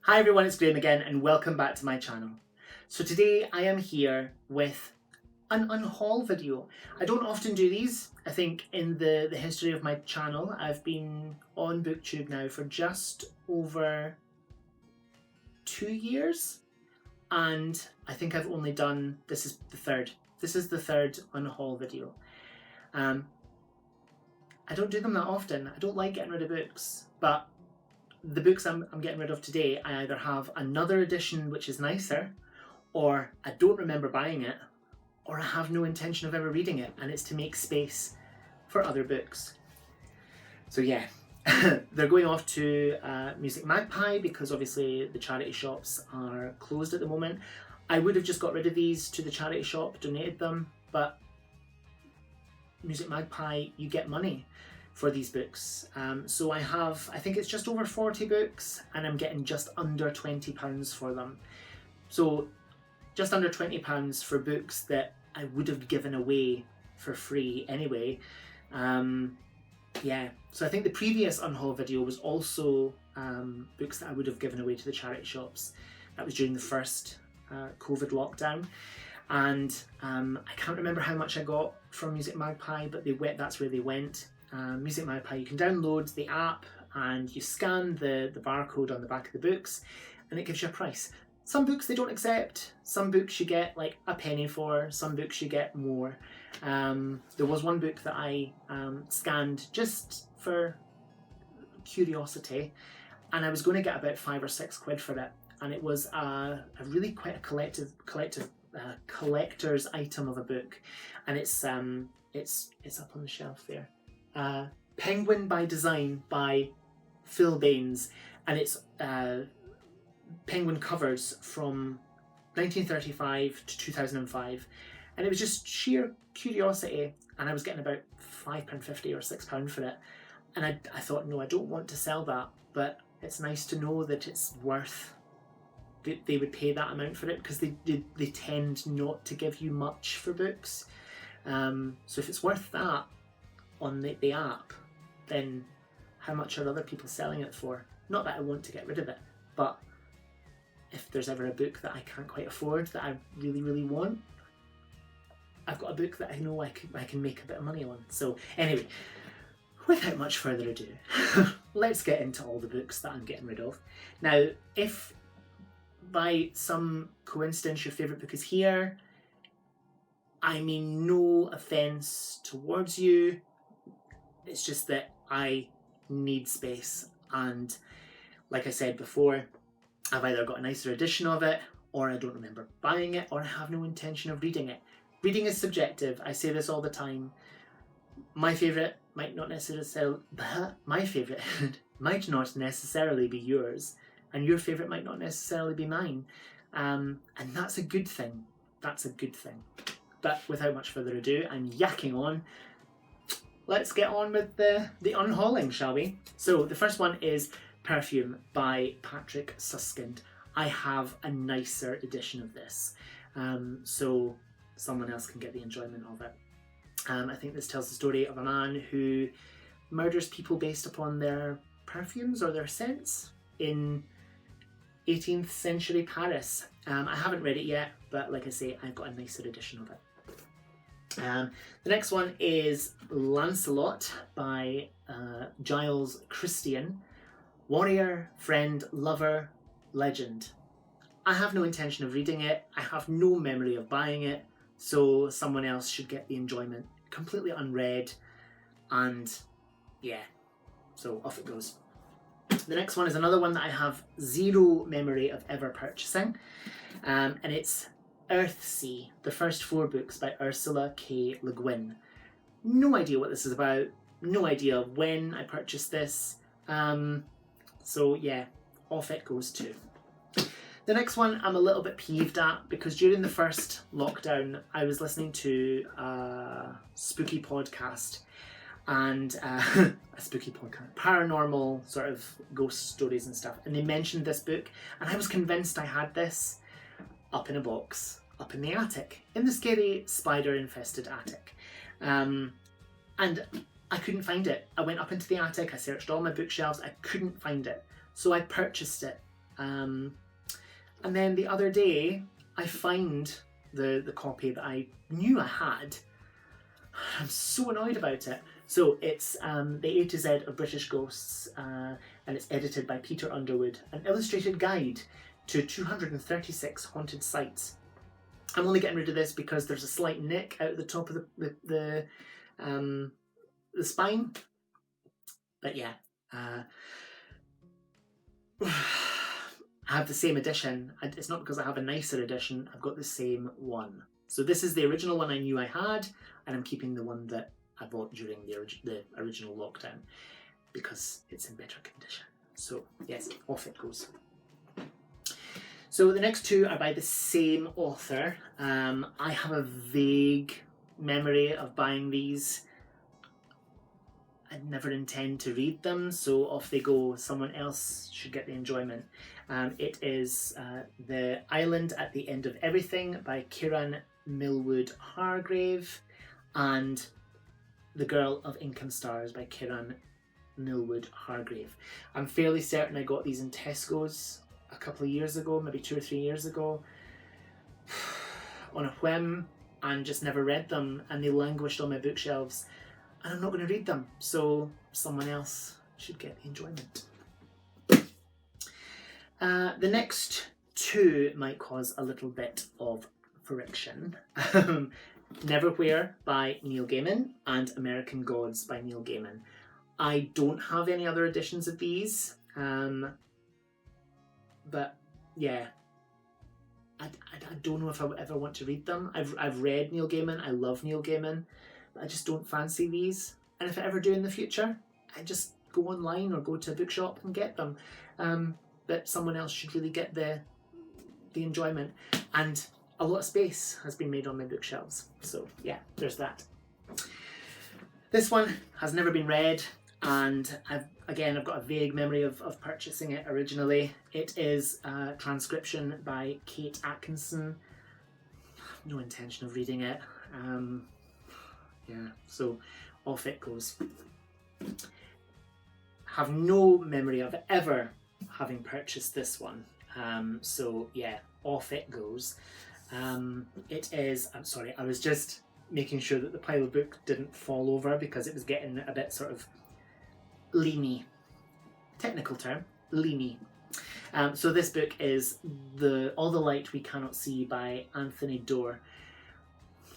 Hi everyone, it's Graham again and welcome back to my channel. So today I am here with an unhaul video. I don't often do these. I think in the history of my channel I've been on BookTube now for just over 2 years, and I think I've only done, this is the third unhaul video. I don't do them that often. I don't like getting rid of books, but the books I'm getting rid of today, I either have another edition which is nicer, or I don't remember buying it, or I have no intention of ever reading it, and it's to make space for other books. So yeah, they're going off to MusicMagpie because obviously the charity shops are closed at the moment. I would have just got rid of these to the charity shop, donated them, but MusicMagpie, you get money for these books. So I think it's just over 40 books and I'm getting just under £20 for them. So just under £20 for books that I would have given away for free anyway. Yeah, so I think the previous unhaul video was also books that I would have given away to the charity shops. That was during the first COVID lockdown. And I can't remember how much I got from MusicMagpie, but that's where they went. MusicMagpie, you can download the app and you scan the barcode on the back of the books and it gives you a price. Some books they don't accept, some books you get like a penny for, some books you get more. There was one book that I scanned just for curiosity, and I was going to get about £5 or £6 for it, and it was a really quite a collector's item of a book, and it's up on the shelf there. Penguin by Design by Phil Baines, and it's penguin covers from 1935 to 2005, and it was just sheer curiosity, and I was getting about £5.50 or £6 for it, and I thought, no, I don't want to sell that, but it's nice to know that it's worth, that they would pay that amount for it, because they tend not to give you much for books. So if it's worth that on the app, then how much are other people selling it for? Not that I want to get rid of it, but if there's ever a book that I can't quite afford that I really, really want, I've got a book that I know I can make a bit of money on. So anyway, without much further ado, let's get into all the books that I'm getting rid of. Now, if by some coincidence your favourite book is here, I mean no offence towards you, it's just that I need space, and like I said before, I've either got a nicer edition of it, or I don't remember buying it, or I have no intention of reading it. Reading is subjective, I say this all the time. My favourite might not necessarily be yours, and your favourite might not necessarily be mine. And that's a good thing. That's a good thing. But without much further ado, I'm yakking on. Let's get on with the unhauling, shall we? So the first one is Perfume by Patrick Suskind. I have a nicer edition of this, so someone else can get the enjoyment of it. I think this tells the story of a man who murders people based upon their perfumes or their scents in 18th century Paris. I haven't read it yet, but like I say, I've got a nicer edition of it. The next one is Lancelot by Giles Christian. Warrior, friend, lover, legend. I have no intention of reading it. I have no memory of buying it, so someone else should get the enjoyment. Completely unread, and yeah, so off it goes. The next one is another one that I have zero memory of ever purchasing, and it's Earthsea, the first 4 books by Ursula K. Le Guin. No idea what this is about, no idea when I purchased this, so yeah, off it goes too. The next one I'm a little bit peeved at, because during the first lockdown I was listening to a spooky podcast, and a spooky podcast, paranormal sort of ghost stories and stuff, and they mentioned this book, and I was convinced I had this up in a box, up in the attic, in the scary spider-infested attic. And I couldn't find it. I went up into the attic, I searched all my bookshelves, I couldn't find it. So I purchased it And then the other day, I find the copy that I knew I had. I'm so annoyed about it. So it's the A to Z of British Ghosts, and it's edited by Peter Underwood, an illustrated guide to 236 haunted sites. I'm only getting rid of this because there's a slight nick out at the top of the spine. But yeah, I have the same edition. It's not because I have a nicer edition, I've got the same one. So this is the original one I knew I had, and I'm keeping the one that I bought during the original lockdown because it's in better condition. So yes, off it goes. So the next two are by the same author. I have a vague memory of buying these. I never intend to read them, so off they go. Someone else should get the enjoyment. It is The Island at the End of Everything by Kieran Millwood Hargrave, and The Girl of Income Stars by Kieran Millwood Hargrave. I'm fairly certain I got these in Tesco's a couple of years ago, maybe 2 or 3 years ago, on a whim, and just never read them, and they languished on my bookshelves, and I'm not going to read them, so someone else should get the enjoyment. The next two might cause a little bit of friction. Neverwhere by Neil Gaiman and American Gods by Neil Gaiman. I don't have any other editions of these, but yeah, I don't know if I would ever want to read them. I've read Neil Gaiman, I love Neil Gaiman, but I just don't fancy these. And if I ever do in the future, I just go online or go to a bookshop and get them. But someone else should really get the enjoyment. And a lot of space has been made on my bookshelves. So yeah, there's that. This one has never been read, and I've got a vague memory of purchasing it originally. It is a transcription by Kate Atkinson. No intention of reading it. Yeah, so off it goes. Have no memory of ever having purchased this one. So yeah, off it goes. It is, I'm sorry, I was just making sure that the pile of book didn't fall over because it was getting a bit sort of leamy. Technical term, leamy. So this book is All the Light We Cannot See by Anthony Doerr.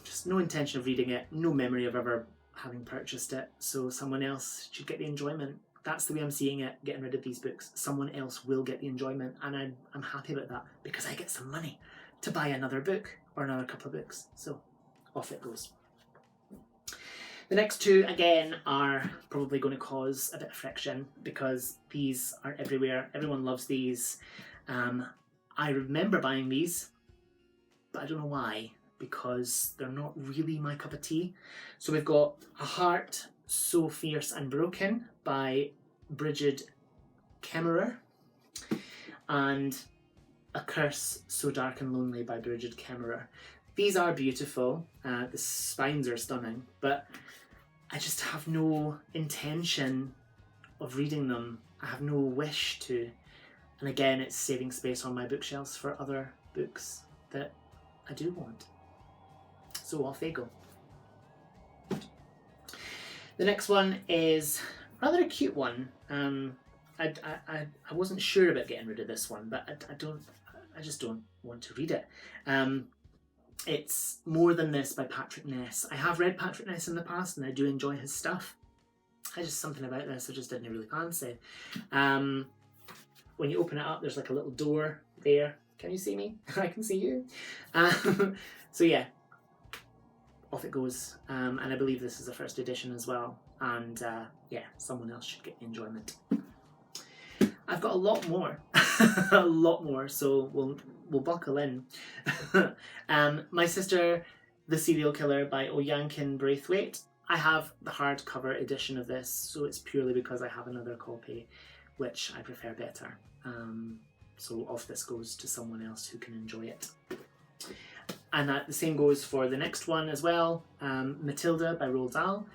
Just no intention of reading it, no memory of ever having purchased it, so someone else should get the enjoyment. That's the way I'm seeing it, getting rid of these books. Someone else will get the enjoyment, and I'm happy about that because I get some money to buy another book or another couple of books. So off it goes. The next two, again, are probably going to cause a bit of friction because these are everywhere. Everyone loves these. I remember buying these, but I don't know why, because they're not really my cup of tea. So we've got A Heart So Fierce and Broken by Brigid Kemmerer, and A Curse So Dark and Lonely by Brigid Kemmerer. These are beautiful, the spines are stunning, but I just have no intention of reading them. I have no wish to. And again, it's saving space on my bookshelves for other books that I do want. So off they go. The next one is rather a cute one. I wasn't sure about getting rid of this one, but I just don't want to read it. It's More Than This by Patrick Ness. I have read Patrick Ness in the past and I do enjoy his stuff. There's just something about this I just didn't really fancy. When you open it up, there's like a little door there. Can you see me? I can see you. So yeah, off it goes. And I believe this is a first edition as well. And yeah, someone else should get the enjoyment. I've got a lot more, a lot more, so we'll buckle in. My Sister, the Serial Killer by Oyankin Braithwaite. I have the hardcover edition of this, so it's purely because I have another copy, which I prefer better. So off this goes to someone else who can enjoy it. And the same goes for the next one as well, Matilda by Roald Dahl.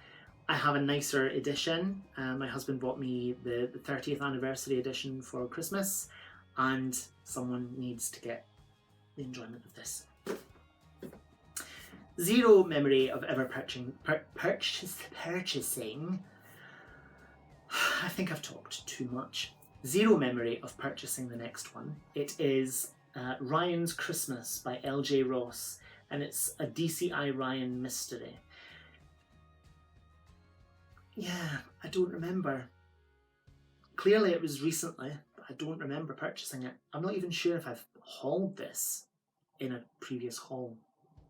I have a nicer edition. My husband bought me the 30th anniversary edition for Christmas, and someone needs to get the enjoyment of this. Zero memory of ever purchasing. I think I've talked too much. Zero memory of purchasing the next one. It is Ryan's Christmas by L.J. Ross, and it's a DCI Ryan mystery. Yeah, I don't remember. Clearly it was recently, but I don't remember purchasing it. I'm not even sure if I've hauled this in a previous haul.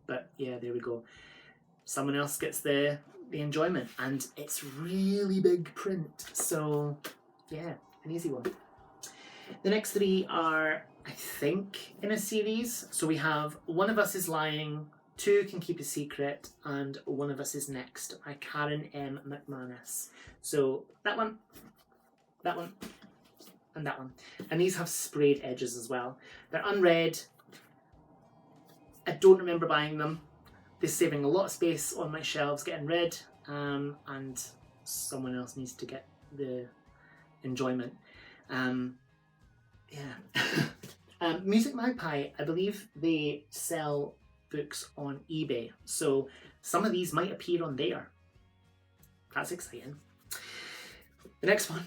But yeah, there we go. Someone else gets the enjoyment, and it's really big print. So yeah, an easy one. The next three are, I think, in a series. So we have One of Us is Lying, Two Can Keep a Secret, and One of Us is Next by Karen M. McManus. So that one, and that one. And these have sprayed edges as well. They're unread. I don't remember buying them. They're saving a lot of space on my shelves getting read, and someone else needs to get the enjoyment. MusicMagpie, I believe they sell books on eBay, so some of these might appear on there. That's exciting. The next one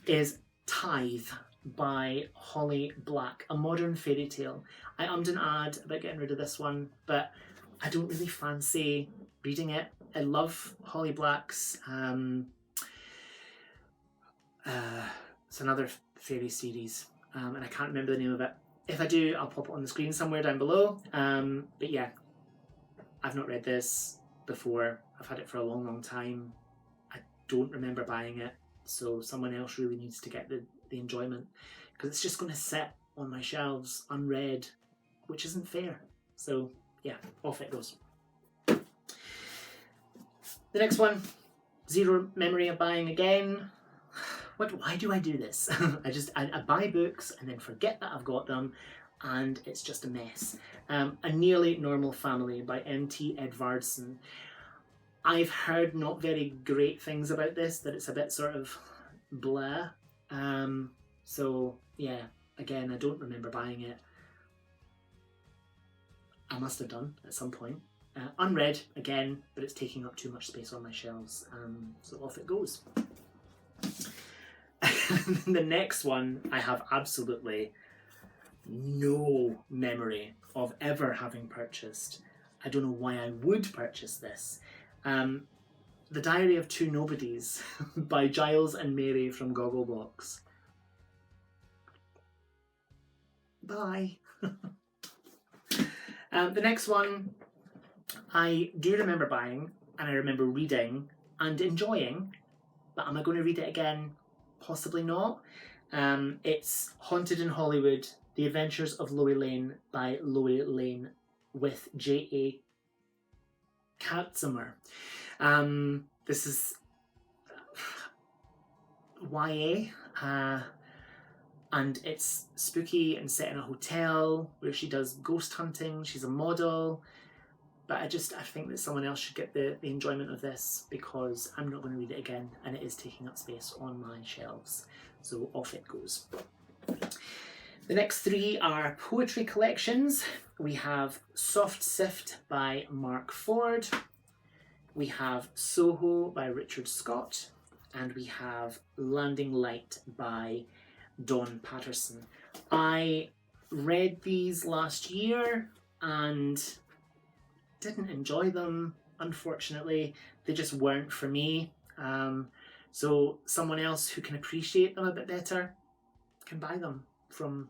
is Tithe by Holly Black, a modern fairy tale. I ummed and ahed about getting rid of this one, but I don't really fancy reading it. I love Holly Black's it's another fairy series, and I can't remember the name of it. If I do, I'll pop it on the screen somewhere down below. But yeah, I've not read this before. I've had it for a long time. I don't remember buying it, so someone else really needs to get the enjoyment, because it's just going to sit on my shelves unread, which isn't fair. So yeah, off it goes. The next one, zero memory of buying again. Why do I do this? I buy books and then forget that I've got them, and it's just a mess. A Nearly Normal Family by M.T. Edvardson. I've heard not very great things about this, that it's a bit sort of blah. So yeah, again, I don't remember buying it. I must have done at some point. Unread again, but it's taking up too much space on my shelves, so off it goes. The next one I have absolutely no memory of ever having purchased. I don't know why I would purchase this. The Diary of Two Nobodies by Giles and Mary from Gogglebox. Bye. The next one I do remember buying, and I remember reading and enjoying, but am I going to read it again? Possibly not. It's Haunted in Hollywood, The Adventures of Lois Lane by Lois Lane with J.A. Katzimer. This is YA, and it's spooky and set in a hotel where she does ghost hunting. She's a model, but I think that someone else should get the enjoyment of this, because I'm not going to read it again, and it is taking up space on my shelves. So off it goes. The next three are poetry collections. We have Soft Sift by Mark Ford. We have Soho by Richard Scott. And we have Landing Light by Dawn Patterson. I read these last year and didn't enjoy them, unfortunately. They just weren't for me. So someone else who can appreciate them a bit better can buy them from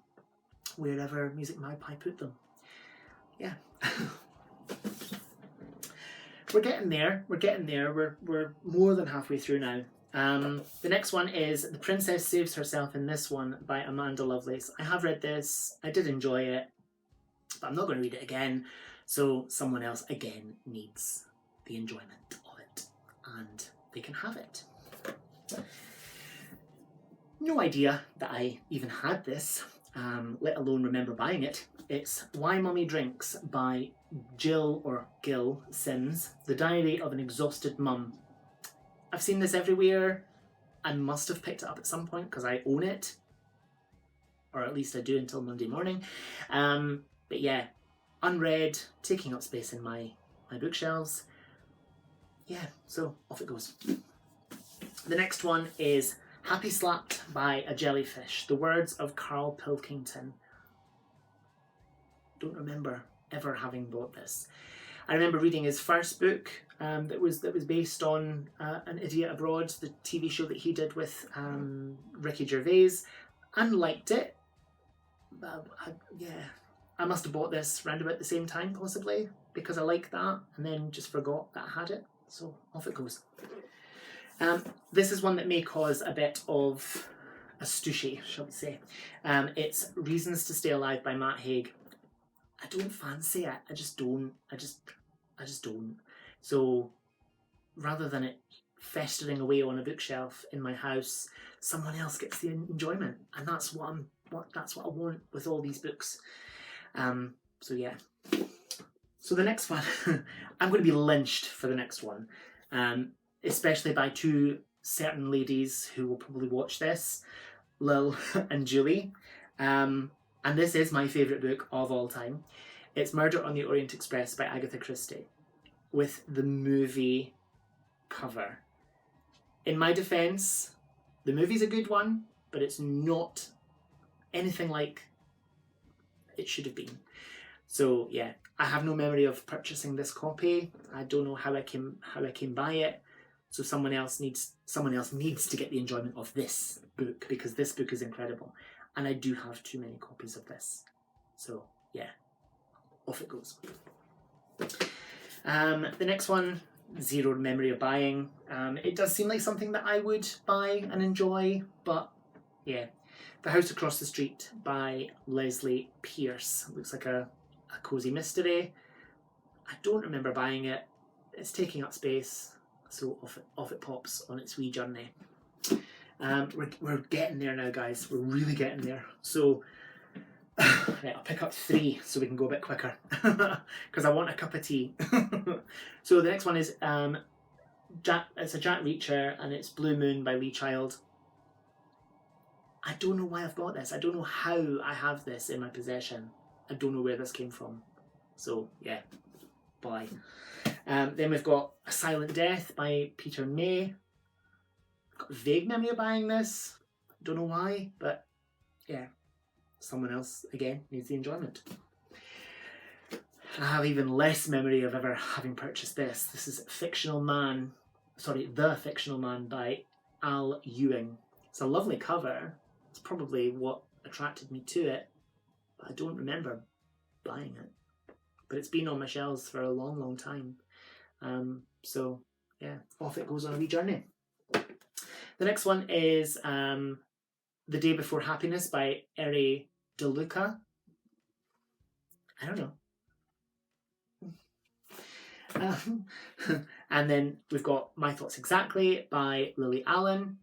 wherever MusicMagpie put them. Yeah. We're getting there. We're more than halfway through now. The next one is The Princess Saves Herself in This One by Amanda Lovelace. I have read this. I did enjoy it, but I'm not going to read it again. So someone else, again, needs the enjoyment of it, and they can have it. No idea that I even had this, let alone remember buying it. It's Why Mummy Drinks by Jill Sims, The Diary of an Exhausted Mum. I've seen this everywhere. I must have picked it up at some point because I own it. or at least I do until Monday morning. But yeah, unread, taking up space in my bookshelves. Yeah, so off it goes. The next one is Happy Slapped by a Jellyfish, the words of Carl Pilkington. Don't remember ever having bought this. I remember reading his first book that was based on An Idiot Abroad, the TV show that he did with Ricky Gervais, and liked it. I must have bought this round about the same time, possibly, because I liked that, and then just forgot that I had it. So off it goes. This is one that may cause a bit of a stooshy, shall we say. It's Reasons to Stay Alive by Matt Haig. I don't fancy it. I just don't. I just don't. So rather than it festering away on a bookshelf in my house, someone else gets the enjoyment, and that's what I want with all these books. So yeah. So the next one, I'm going to be lynched for the next one, especially by two certain ladies who will probably watch this, Lil and Julie. And this is my favourite book of all time. It's Murder on the Orient Express by Agatha Christie, with the movie cover. In my defence, the movie's a good one, but it's not anything like it should have been. So yeah, I have no memory of purchasing this copy. I don't know how I came by it. So someone else needs to get the enjoyment of this book, because this book is incredible, and I do have too many copies of this. So yeah, off it goes. The next one, zero memory of buying. It does seem like something that I would buy and enjoy, but yeah. The House Across the Street by Leslie Pierce. Looks like a cosy mystery. I don't remember buying it. It's taking up space, so off it pops on its wee journey. We're getting there now, guys. We're really getting there. So right, I'll pick up 3 so we can go a bit quicker, because I want a cup of tea. So the next one is it's a Jack Reacher, and it's Blue Moon by Lee Child. I don't know why I've got this. I don't know how I have this in my possession. I don't know where this came from. So yeah, bye. Then we've got A Silent Death by Peter May. I've got a vague memory of buying this. Don't know why, but yeah, someone else again needs the enjoyment. I have even less memory of ever having purchased this. This is The Fictional Man by Al Ewing. It's a lovely cover. It's probably what attracted me to it, but I don't remember buying it. But it's been on my shelves for a long, long time. So yeah, off it goes on a wee journey. The next one is The Day Before Happiness by Eri DeLuca. I don't know. And then we've got My Thoughts Exactly by Lily Allen.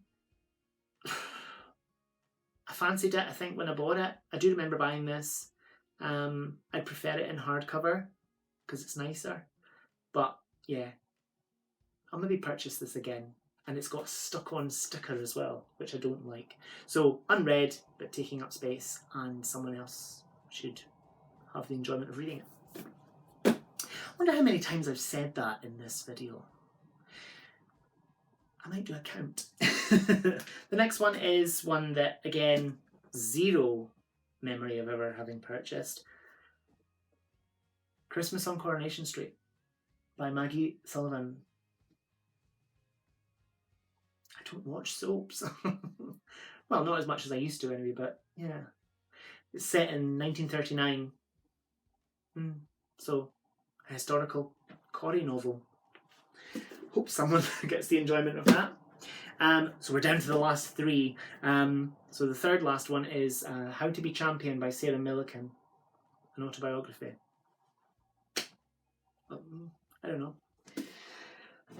I fancied it, I think, when I bought it. I do remember buying this. I prefer it in hardcover because it's nicer. But yeah, I'll maybe purchase this again. And it's got a stuck-on sticker as well, which I don't like. So unread, but taking up space, and someone else should have the enjoyment of reading it. I wonder how many times I've said that in this video. I might do a count. The next one is one that, again, zero memory of ever having purchased. Christmas on Coronation Street by Maggie Sullivan. I don't watch soaps. Well, not as much as I used to anyway, but yeah. It's set in 1939. So, a historical Corrie novel. Hope someone gets the enjoyment of that. So we're down to the last 3. So the third last one is How to Be Champion by Sarah Millican, an autobiography. I don't know.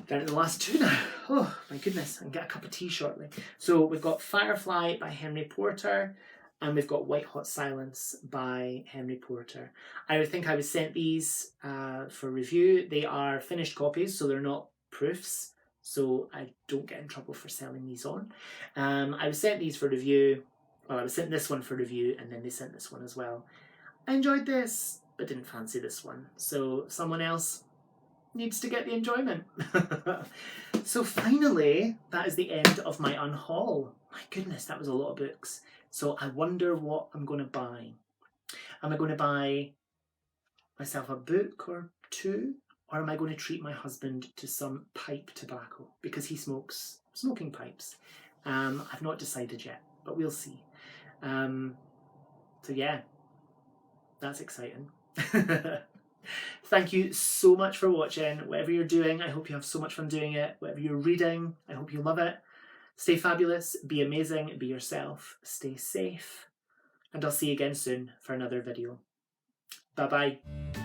Down to the last 2 now. Oh my goodness, I can get a cup of tea shortly. So we've got Firefly by Henry Porter, and we've got White Hot Silence by Henry Porter. I would think I was sent these for review. They are finished copies, so they're not proofs, so I don't get in trouble for selling these on. I was sent these for review. Well, I was sent this one for review, and then they sent this one as well. I enjoyed this, but didn't fancy this one. So someone else needs to get the enjoyment. So finally, that is the end of my unhaul. My goodness, that was a lot of books. So I wonder what I'm going to buy. Am I going to buy myself a book or two? Or am I going to treat my husband to some pipe tobacco? Because he smokes smoking pipes. I've not decided yet, but we'll see. So yeah, that's exciting. Thank you so much for watching. Whatever you're doing, I hope you have so much fun doing it. Whatever you're reading, I hope you love it. Stay fabulous, be amazing, be yourself, stay safe, and I'll see you again soon for another video. Bye bye.